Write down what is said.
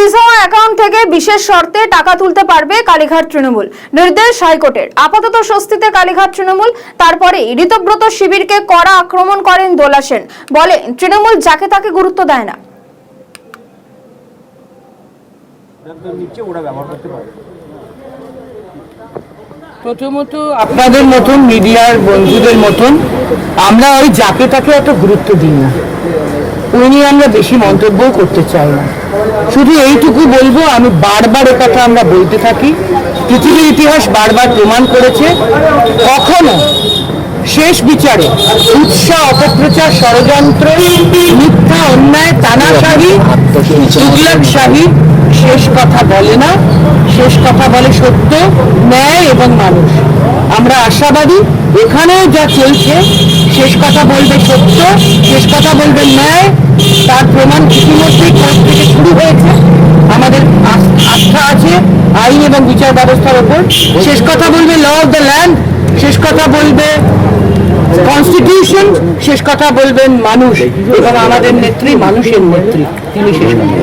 Fridge হওয়া account থেকে বিশেষ শর্তে টাকা তুলতে পারবে কালীঘাট তৃণমূল। নির্দেশ হাইকোর্টের। আপাতত স্বস্তিতে কালীঘাট তৃণমূল। তারপরে ঋতব্রত শিবিরকে কড়া আক্রমণ করেন দোলা সেন। বলেন তৃণমূল যাকে তাকে গুরুত্ব দেয় না। প্রথমত আপনাদের মতন মিডিয়ার বন্ধুদের মতন আমরা ওই যাকে তাকে এত গুরুত্ব দিই না, ওই নিয়ে আমরা বেশি মন্তব্যও করতে চাই না। শুধু এইটুকু বলবো, আমি বারবার কথা আমরা বলতে থাকি, পৃথিবীর ইতিহাস বারবার প্রমাণ করেছে কখনো শেষ বিচারে উৎসাহ, অপপ্রচার, ষড়যন্ত্র, মিথ্যা, অন্যায়, তানাশাহি, তুগলকশাহি শেষ কথা বলে না। শেষ কথা বলে সত্য, ন্যায় এবং মানুষ। আমরা আশাবাদী এখানেও যা চলছে শেষ কথা বলবে সত্য, শেষ কথা বলবে ন্যায়। তার প্রমাণ ইতিমধ্যেই কোর্ট থেকে শুরু হয়েছে। আমাদের আস্থা আছে আইন এবং বিচার ব্যবস্থার উপর। শেষ কথা বলবে ল অফ দ্য ল্যান্ড, শেষ কথা বলবে কনস্টিটিউশন, শেষ কথা বলবেন মানুষ এবং আমাদের নেত্রী, মানুষের নেত্রী, তিনি শেষ কথা।